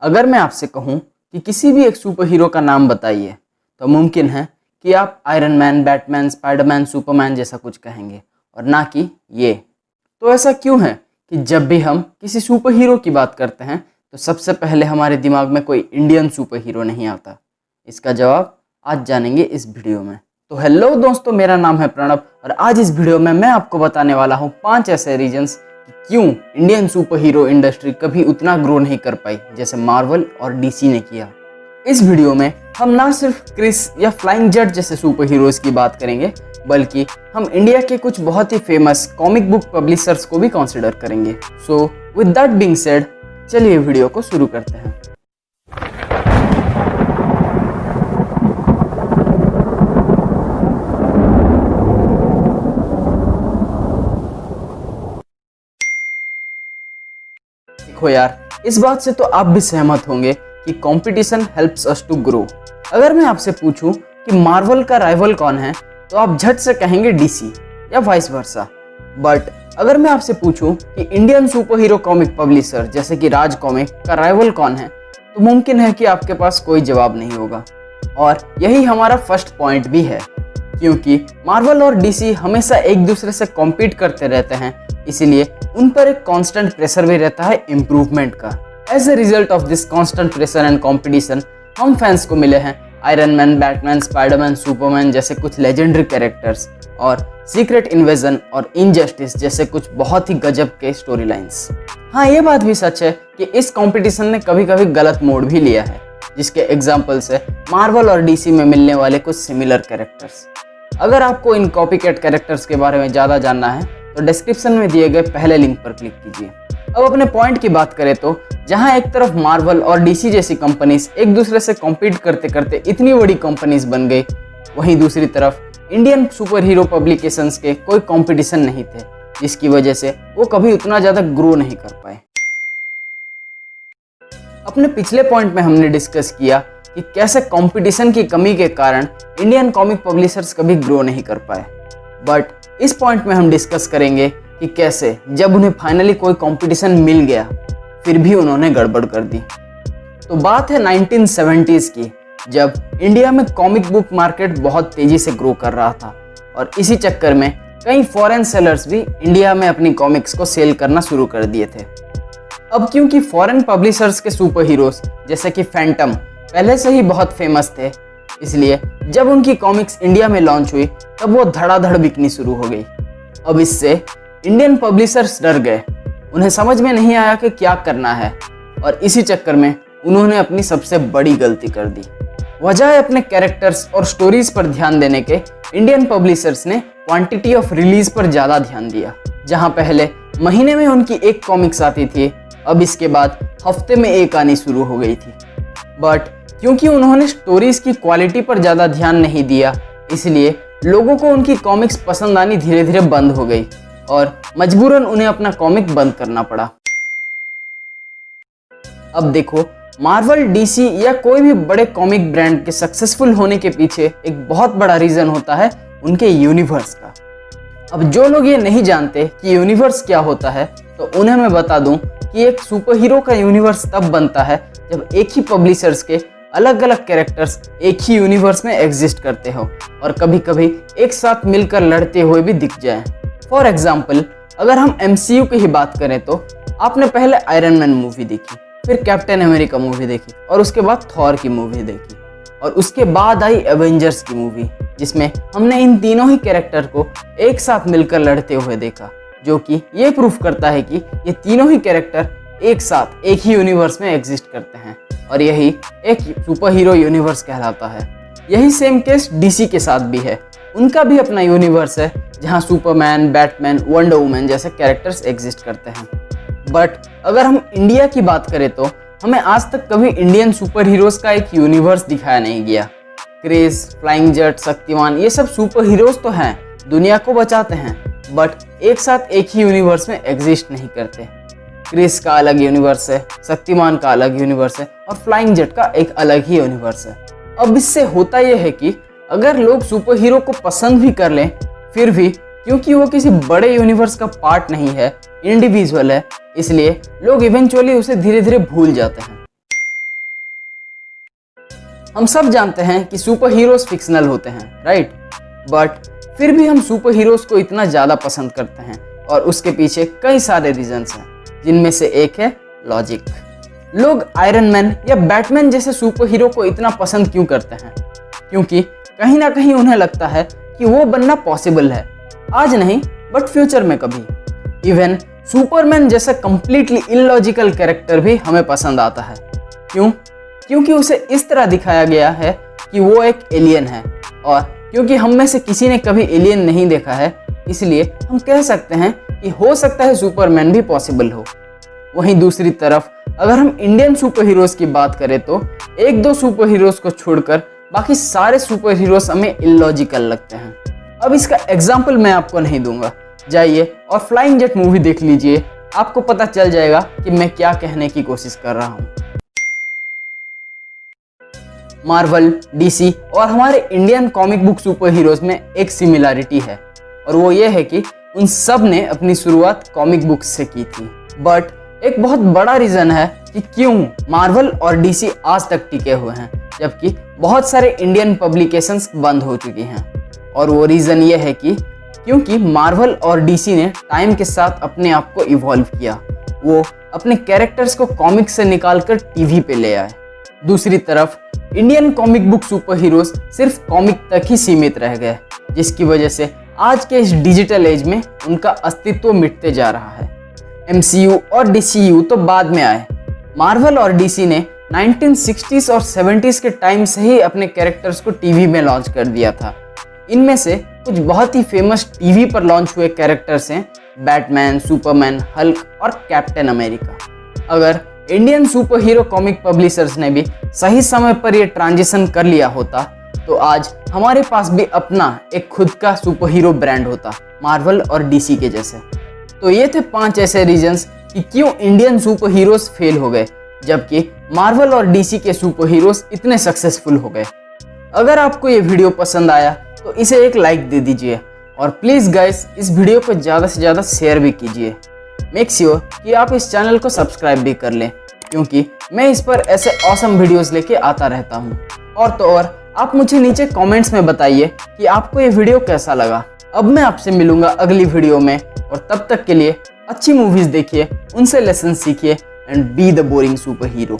अगर मैं आपसे कहूं कि किसी भी एक सुपर हीरो का नाम बताइए तो मुमकिन है कि आप iron Man, Batman, Spiderman, Superman जैसा कुछ कहेंगे और ना कि ये। तो ऐसा क्यों है कि जब भी हम किसी सुपर हीरो की बात करते हैं तो सबसे पहले हमारे दिमाग में कोई इंडियन सुपर हीरो नहीं आता? इसका जवाब आज जानेंगे इस वीडियो में। तो हेलो दोस्तों, मेरा नाम है प्रणव और आज इस वीडियो में मैं आपको बताने वाला हूँ 5 ऐसे रीजंस कि क्यों इंडियन सुपर हीरो इंडस्ट्री कभी उतना ग्रो नहीं कर पाई जैसे मार्वल और डीसी ने किया। इस वीडियो में हम ना सिर्फ क्रिस या फ्लाइंग जेट जैसे सुपर हीरोज की बात करेंगे, बल्कि हम इंडिया के कुछ बहुत ही फेमस कॉमिक बुक पब्लिशर्स को भी कंसिडर करेंगे। So with that being said, चलिए वीडियो को शुरू करते हैं। देखो यार, इस बात से तो आप भी सहमत होंगे कि competition helps us to grow. अगर मैं आपसे पूछूं कि मार्वल का राइवल कौन है तो आप झट से कहेंगे डीसी या वाइस वर्सा। बट अगर मैं आपसे पूछूं कि Indian super hero comic publisher जैसे कि राज कॉमिक का राइवल कौन है तो मुमकिन है कि आपके पास कोई जवाब नहीं होगा। और यही हमारा फर्स्ट पॉइंट भी है, क्योंकि मार्वल और डीसी हमेशा एक दूसरे से कॉम्पीट करते रहते हैं, इसीलिए उन पर एक कांस्टेंट प्रेशर भी रहता है इम्प्रूवमेंट का। As a result of this constant pressure and competition हम फैंस को मिले हैं Iron Man, Batman, Spiderman, Superman जैसे कुछ लेजेंडरी कैरेक्टर्स और सीक्रेट इन्वेजन और इनजस्टिस जैसे कुछ बहुत ही गजब के स्टोरी लाइन्स। हाँ, ये बात भी सच है कि इस कंपटीशन ने कभी कभी गलत मोड़ भी लिया है, जिसके एग्जाम्पल्स है मार्वल और डीसी में मिलने वाले कुछ सिमिलर कैरेक्टर्स। अगर आपको इन कॉपीकैट कैरेक्टर्स के बारे में ज़्यादा जानना है तो डिस्क्रिप्शन में दिए गए पहले लिंक पर क्लिक कीजिए। अब अपने पॉइंट की बात करें तो जहां एक तरफ मार्वल और डीसी जैसी कंपनीज एक दूसरे से कॉम्पीट करते करते इतनी बड़ी कंपनीज बन गई, वहीं दूसरी तरफ इंडियन सुपर हीरो पब्लिकेशंस के कोई कंपटीशन नहीं थे, जिसकी वजह से वो कभी उतना ज़्यादा ग्रो नहीं कर पाए। अपने पिछले पॉइंट में हमने डिस्कस किया कि कैसे कंपटीशन की कमी के कारण इंडियन कॉमिक पब्लिशर्स कभी ग्रो नहीं कर पाए। बट इस पॉइंट में हम डिस्कस करेंगे कि कैसे जब उन्हें फाइनली कोई कंपटीशन मिल गया फिर भी उन्होंने गड़बड़ कर दी। तो बात है 1970s की, जब इंडिया में कॉमिक बुक मार्केट बहुत तेजी से ग्रो कर रहा था और इसी चक्कर में कई फॉरेन सेलर्स भी इंडिया में अपनी कॉमिक्स को सेल करना शुरू कर दिए थे। अब क्योंकि फॉरेन पब्लिशर्स के सुपर हीरोज जैसे कि फैंटम पहले से ही बहुत फेमस थे, इसलिए जब उनकी कॉमिक्स इंडिया में लॉन्च हुई तब वो धड़ाधड़ बिकनी शुरू हो गई। अब इससे इंडियन पब्लिशर्स डर गए, उन्हें समझ में नहीं आया कि क्या करना है और इसी चक्कर में उन्होंने अपनी सबसे बड़ी गलती कर दी। वजह अपने कैरेक्टर्स और स्टोरीज पर ध्यान देने के इंडियन पब्लिशर्स ने क्वांटिटी ऑफ रिलीज पर ज़्यादा ध्यान दिया। जहां पहले महीने में उनकी एक कॉमिक्स आती थी, अब इसके बाद हफ्ते में एक आनी शुरू हो गई थी। बट क्योंकि उन्होंने स्टोरीज की क्वालिटी पर ज़्यादा ध्यान नहीं दिया, इसलिए लोगों को उनकी कॉमिक्स पसंद आनी धीरे धीरे बंद हो गई और मजबूरन उन्हें अपना कॉमिक बंद करना पड़ा। अब देखो, मार्वल, डीसी या कोई भी बड़े कॉमिक ब्रांड के सक्सेसफुल होने के पीछे एक बहुत बड़ा रीजन होता है उनके यूनिवर्स का। अब जो लोग ये नहीं जानते कि यूनिवर्स क्या होता है तो उन्हें मैं बता दूं कि एक सुपर हीरो का यूनिवर्स तब बनता है जब एक ही पब्लिशर्स के अलग अलग कैरेक्टर्स एक ही यूनिवर्स में एग्जिस्ट करते हो और कभी कभी एक साथ मिलकर लड़ते हुए भी दिख जाएं। फॉर एग्जाम्पल, अगर हम MCU की ही बात करें तो आपने पहले आयरन मैन मूवी देखी, फिर कैप्टन अमेरिका मूवी देखी और उसके बाद थॉर की मूवी देखी और उसके बाद आई एवेंजर्स की मूवी, जिसमें हमने इन तीनों ही कैरेक्टर को एक साथ मिलकर लड़ते हुए देखा, जो कि ये प्रूफ करता है कि ये तीनों ही कैरेक्टर एक साथ एक ही यूनिवर्स में एग्जिस्ट करते हैं और यही एक सुपर हीरो यूनिवर्स कहलाता है। यही सेम केस डीसी के साथ भी है, उनका भी अपना यूनिवर्स है जहां सुपरमैन, बैटमैन, वंडर वुमन जैसे कैरेक्टर्स एग्जिस्ट करते हैं। बट अगर हम इंडिया की बात करें तो हमें आज तक कभी इंडियन सुपर हीरोज का एक यूनिवर्स दिखाया नहीं गया। क्रिस, फ्लाइंग जेट, शक्तिमान ये सब सुपर हीरोज तो हैं, दुनिया को बचाते हैं, बट एक साथ एक ही यूनिवर्स में एग्जिस्ट नहीं करते। क्रिस का अलग यूनिवर्स है, शक्तिमान का अलग यूनिवर्स है और फ्लाइंग जेट का एक अलग ही यूनिवर्स है। अब इससे होता यह है कि अगर लोग सुपर हीरो को पसंद भी कर लें, फिर भी क्योंकि वो किसी बड़े यूनिवर्स का पार्ट नहीं है, इंडिविजुअल है, इसलिए लोग इवेंचुअली उसे धीरे धीरे भूल जाते हैं। हम सब जानते हैं कि सुपर हीरोज फिक्शनल होते हैं, राइट? बट फिर भी हम सुपर हीरोज को इतना ज़्यादा पसंद करते हैं और उसके पीछे कई सारे रीजंस हैं, जिनमें से एक है लॉजिक। लोग आयरन मैन या बैटमैन जैसे सुपर हीरो को इतना पसंद क्यों करते हैं? क्योंकि कहीं ना कहीं उन्हें लगता है कि वो बनना पॉसिबल है, आज नहीं बट फ्यूचर में कभी। इवन सुपरमैन जैसा कंप्लीटली इलॉजिकल कैरेक्टर भी हमें पसंद आता है। क्यों? क्योंकि उसे इस तरह दिखाया गया है कि वो एक एलियन है, और क्योंकि हम में से किसी ने कभी एलियन नहीं देखा है, इसलिए हम कह सकते हैं कि हो सकता है सुपरमैन भी पॉसिबल हो। वहीं दूसरी तरफ अगर हम इंडियन सुपर हीरोज की बात करें तो एक दो सुपर हीरोज को छोड़कर बाकी सारे सुपर हीरोज हमें इलॉजिकल लगते हैं। अब इसका एग्जाम्पल मैं आपको नहीं दूंगा, जाइए और फ्लाइंग जेट मूवी देख लीजिए, आपको पता चल जाएगा कि मैं क्या कहने की कोशिश कर रहा हूँ। मार्वल, डीसी और हमारे Indian comic book super heroes में एक सिमिलरिटी है, और वो ये है कि उन सब ने अपनी शुरुआत कॉमिक बुक्स से की थी। बट एक बहुत बड़ा रीजन है कि क्यों मार्वल और डीसी आज तक टिके हुए हैं, जबकि बहुत सारे इंडियन पब्लिकेशंस बंद हो चुकी हैं। और वो रीजन ये है कि क्योंकि मार्वल और डीसी ने टाइम के साथ अपने आप को इवॉल्व किया, वो अपने कैरेक्टर्स को कॉमिक से निकालकर टीवी पे ले आए। दूसरी तरफ Indian comic book super heroes सिर्फ कॉमिक तक ही सीमित रह गए, जिसकी वजह से आज के इस डिजिटल एज में उनका अस्तित्व मिटते जा रहा है। MCU और DCU तो बाद में आए। मार्वल और डीसी ने 1960s और 70s के टाइम से ही अपने कैरेक्टर्स को टीवी में लॉन्च कर दिया था। इनमें से कुछ बहुत ही फेमस टीवी पर लॉन्च हुए कैरेक्टर्स हैं बैटमैन, सुपरमैन, हल्क और कैप्टन अमेरिका। अगर Indian super hero comic publishers ने भी सही समय पर यह ट्रांजिशन कर लिया होता तो आज हमारे पास भी अपना एक खुद का सुपर हीरो ब्रांड होता, मार्वल और डीसी के जैसे। तो ये थे 5 ऐसे रीजंस कि क्यों इंडियन सुपर हीरोज फेल हो गए, जबकि मार्वल और डीसी के सुपर हीरोज इतने सक्सेसफुल हो गए। अगर आपको ये वीडियो पसंद आया तो इसे एक लाइक दे दीजिए, और प्लीज़ गाइस इस वीडियो को ज़्यादा से ज़्यादा शेयर भी कीजिए। मेक श्योर कि आप इस चैनल को सब्सक्राइब भी कर लें, क्योंकि मैं इस पर ऐसे ऑसम वीडियोस लेके आता रहता हूँ। और तो और आप मुझे नीचे कमेंट्स में बताइए कि आपको ये वीडियो कैसा लगा। अब मैं आपसे मिलूंगा अगली वीडियो में, और तब तक के लिए अच्छी मूवीज देखिए, उनसे लेसन सीखिए and be the boring super hero.